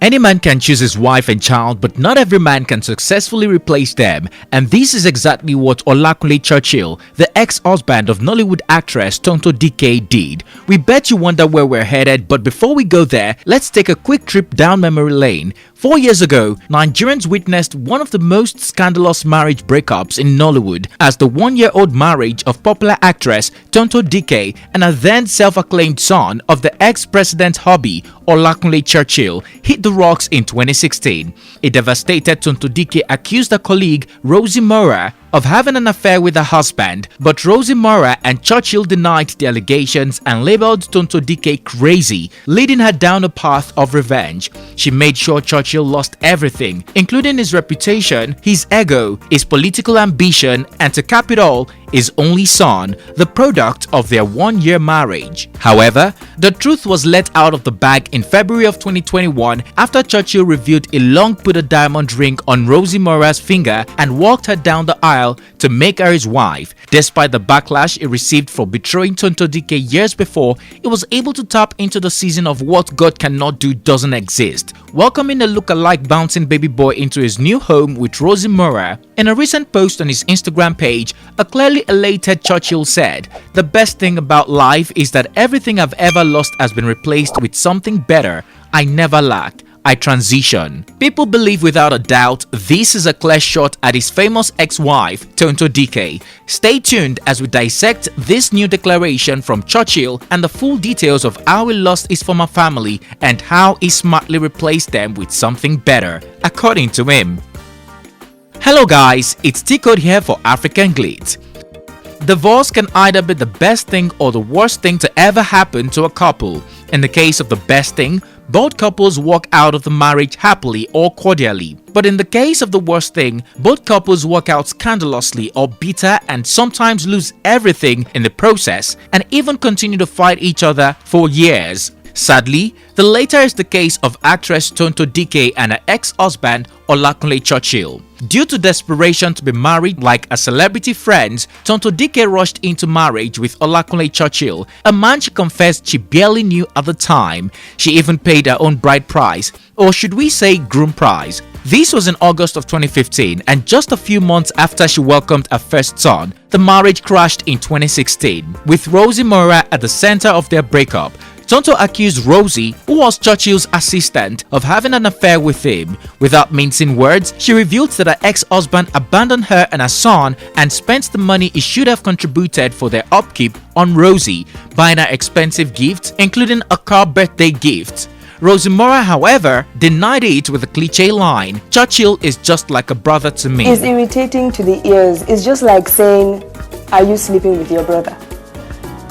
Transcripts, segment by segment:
Any man can choose his wife and child, but not every man can successfully replace them, and this is exactly what Olakunle Churchill, the ex-husband of Nollywood actress Tonto Dike, did. We bet you wonder where we're headed, but before we go there, let's take a quick trip down memory lane. 4 years ago, Nigerians witnessed one of the most scandalous marriage breakups in Nollywood as the one-year-old marriage of popular actress Tonto Dike and a then self-acclaimed son of the ex-president's hubby, Olakunle Churchill, hit the rocks in 2016. A devastated Tonto Dike accused a colleague, Rosy Meurer, of having an affair with her husband, but Rosy Meurer and Churchill denied the allegations and labeled Tonto Dike crazy, leading her down a path of revenge. She made sure Churchill lost everything, including his reputation, his ego, his political ambition, and to cap it all, his only son, the product of their one-year marriage. However, the truth was let out of the bag in February of 2021 after Churchill revealed a long-put diamond ring on Rosy Meurer's finger and walked her down the aisle to make her his wife. Despite the backlash he received for betraying Tonto Dike years before, he was able to tap into the season of what God cannot do doesn't exist, welcoming a look-alike bouncing baby boy into his new home with Rosy Meurer. In a recent post on his Instagram page, a clearly elated Churchill said, "The best thing about life is that everything I've ever lost has been replaced with something better. I never lack. I transition." People believe without a doubt this is a clear shot at his famous ex-wife, Tonto Dike. Stay tuned as we dissect this new declaration from Churchill and the full details of how he lost his former family and how he smartly replaced them with something better, according to him. Hello guys, it's T-Code here for African Glitz. Divorce can either be the best thing or the worst thing to ever happen to a couple. In the case of the best thing, both couples walk out of the marriage happily or cordially. But in the case of the worst thing, both couples walk out scandalously or bitter and sometimes lose everything in the process and even continue to fight each other for years. Sadly, the latter is the case of actress Tonto Dike and her ex-husband Olakunle Churchill. Due to desperation to be married like a celebrity friends, Tonto Dike rushed into marriage with Olakunle Churchill, a man she confessed she barely knew at the time. She even paid her own bride price, or should we say groom price. This was in August of 2015, and just a few months after she welcomed her first son, the marriage crashed in 2016, with Rosy Meurer at the center of their breakup. Tonto accused Rosy, who was Churchill's assistant, of having an affair with him. Without mincing words, she revealed that her ex-husband abandoned her and her son and spent the money he should have contributed for their upkeep on Rosy, buying her expensive gifts, including a car birthday gift. Rosy Meurer, however, denied it with a cliché line, "Churchill is just like a brother to me." It's irritating to the ears. It's just like saying, "Are you sleeping with your brother?"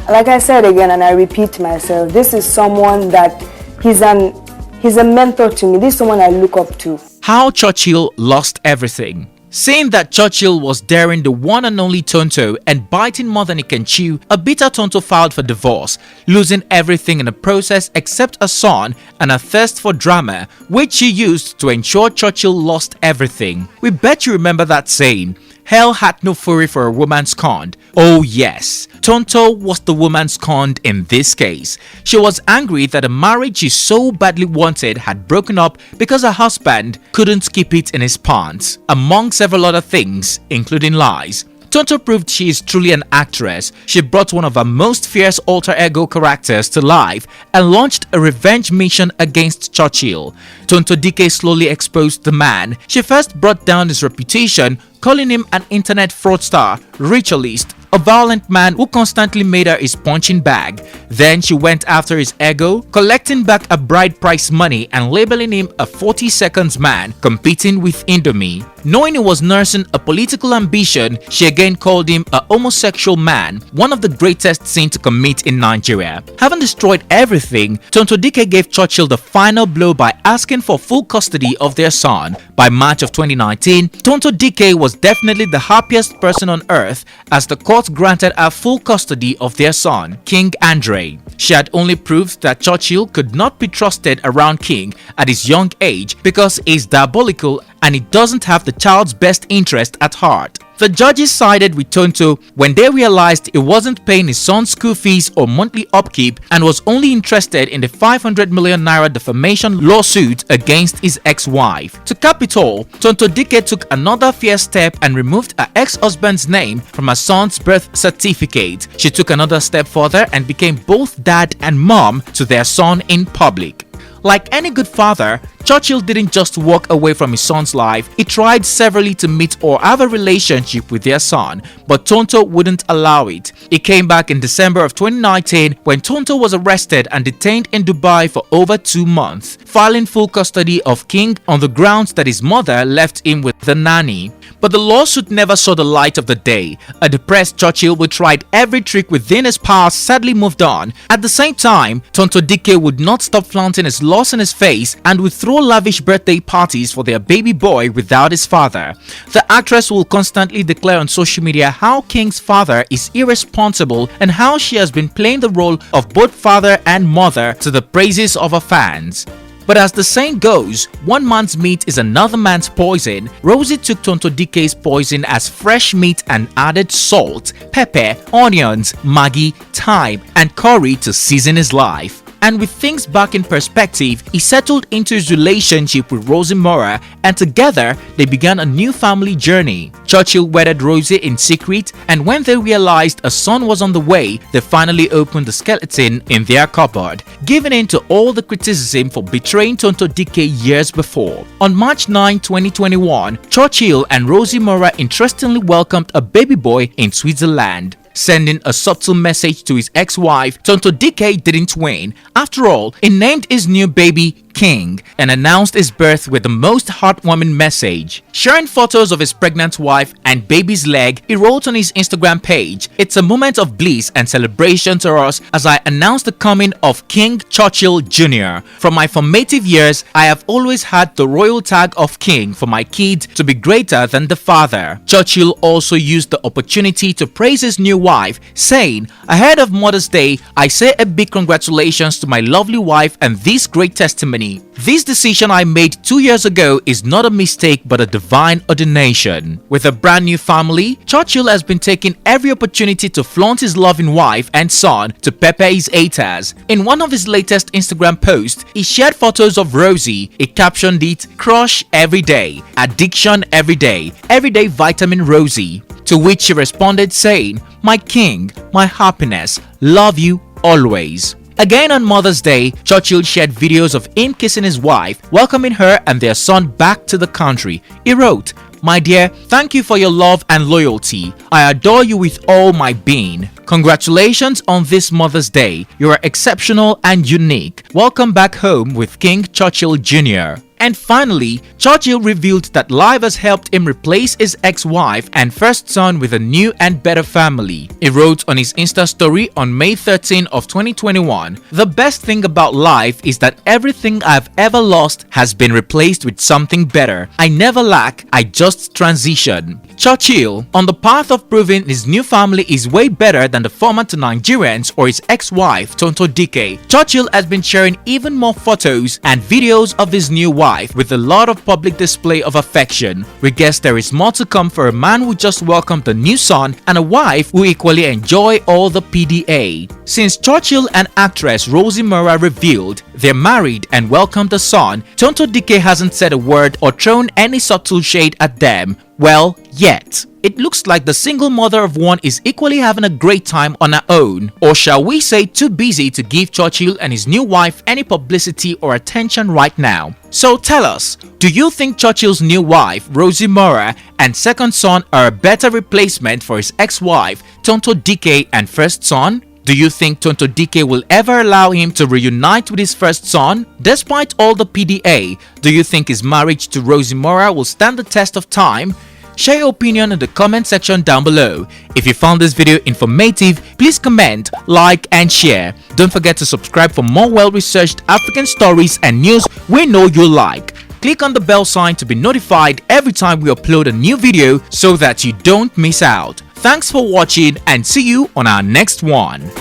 Like I said again, and I repeat myself, this is someone that he's a mentor to me. This is someone I look up to. How Churchill lost everything. Saying that Churchill was daring the one and only Tonto and biting more than he can chew, a bitter Tonto filed for divorce, losing everything in the process except a son and a thirst for drama, which she used to ensure Churchill lost everything. We bet you remember that saying, "Hell had no fury for a woman scorned." Oh yes, Tonto was the woman scorned in this case. She was angry that a marriage she so badly wanted had broken up because her husband couldn't keep it in his pants, among several other things, including lies. Tonto proved she is truly an actress. She brought one of her most fierce alter ego characters to life and launched a revenge mission against Churchill. Tonto Dike slowly exposed the man. She first brought down his reputation, calling him an internet fraudster, ritualist, a violent man who constantly made her his punching bag. Then she went after his ego, collecting back a bride price money and labeling him a 40 seconds man competing with Indomie. Knowing he was nursing a political ambition, she again called him a homosexual man, one of the greatest sins to commit in Nigeria. Having destroyed everything, Tonto Dike gave Churchill the final blow by asking for full custody of their son. By March of 2019, Tonto Dike was definitely the happiest person on earth as the court granted her full custody of their son, King Andre. She had only proved that Churchill could not be trusted around King at his young age because he is diabolical and he doesn't have the child's best interest at heart. The judges sided with Tonto when they realized he wasn't paying his son's school fees or monthly upkeep and was only interested in the 500 million naira defamation lawsuit against his ex-wife. To cap it all, Tonto Dike took another fierce step and removed her ex-husband's name from her son's birth certificate. She took another step further and became both dad and mom to their son in public. Like any good father, Churchill didn't just walk away from his son's life. He tried severally to meet or have a relationship with their son, but Tonto wouldn't allow it. He came back in December of 2019 when Tonto was arrested and detained in Dubai for over 2 months, filing full custody of King on the grounds that his mother left him with the nanny. But the lawsuit never saw the light of the day. A depressed Churchill who tried every trick within his power sadly moved on. At the same time, Tonto Dike would not stop flaunting his loss in his face and would throw lavish birthday parties for their baby boy without his father. The actress will constantly declare on social media how King's father is irresponsible and how she has been playing the role of both father and mother to the praises of her fans. But as the saying goes, one man's meat is another man's poison. Rosy took Tonto Dike's poison as fresh meat and added salt, pepper, onions, maggi, thyme, and curry to season his life. And with things back in perspective, he settled into his relationship with Rosy Meurer, and together they began a new family journey. Churchill wedded Rosy in secret, and when they realized a son was on the way, they finally opened the skeleton in their cupboard, giving in to all the criticism for betraying Tonto Dike years before. On March 9, 2021, Churchill and Rosy Meurer interestingly welcomed a baby boy in Switzerland. Sending a subtle message to his ex-wife, Tonto Dike didn't wane. After all, he named his new baby King and announced his birth with the most heartwarming message. Sharing photos of his pregnant wife and baby's leg, he wrote on his Instagram page, "It's a moment of bliss and celebration to us as I announce the coming of King Churchill Jr. From my formative years, I have always had the royal tag of King for my kid to be greater than the father." Churchill also used the opportunity to praise his new wife, saying, "Ahead of Mother's Day, I say a big congratulations to my lovely wife and this great testimony. This decision I made 2 years ago is not a mistake but a divine ordination." With a brand new family, Churchill has been taking every opportunity to flaunt his loving wife and son to pepper his haters. In one of his latest Instagram posts, he shared photos of Rosy. He captioned it, "Crush every day, addiction every day vitamin Rosy." To which she responded saying, "My king, my happiness, love you always." Again on Mother's Day, Churchill shared videos of him kissing his wife, welcoming her and their son back to the country. He wrote, "My dear, thank you for your love and loyalty. I adore you with all my being. Congratulations on this Mother's Day. You are exceptional and unique. Welcome back home with King Churchill Jr." And finally, Churchill revealed that life has helped him replace his ex-wife and first son with a new and better family. He wrote on his Insta story on May 13 of 2021, "The best thing about life is that everything I've ever lost has been replaced with something better. I never lack, I just transition." Churchill, on the path of proving his new family is way better than the former to Nigerians or his ex-wife Tonto Dike, Churchill has been sharing even more photos and videos of his new wife with a lot of public display of affection. We guess there is more to come for a man who just welcomed a new son and a wife who equally enjoy all the PDA. Since Churchill and actress Rosy Meurer revealed they're married and welcomed a son, Tonto Dike hasn't said a word or thrown any subtle shade at them. Well, yet. It looks like the single mother of one is equally having a great time on her own. Or shall we say too busy to give Churchill and his new wife any publicity or attention right now. So tell us, do you think Churchill's new wife, Rosy Meurer, and second son are a better replacement for his ex-wife, Tonto Dike, and first son? Do you think Tonto Dike will ever allow him to reunite with his first son? Despite all the PDA, do you think his marriage to Rosy Meurer will stand the test of time? Share your opinion in the comment section down below. If you found this video informative, please comment, like and share. Don't forget to subscribe for more well-researched African stories and news we know you like. Click on the bell sign to be notified every time we upload a new video so that you don't miss out. Thanks for watching and see you on our next one.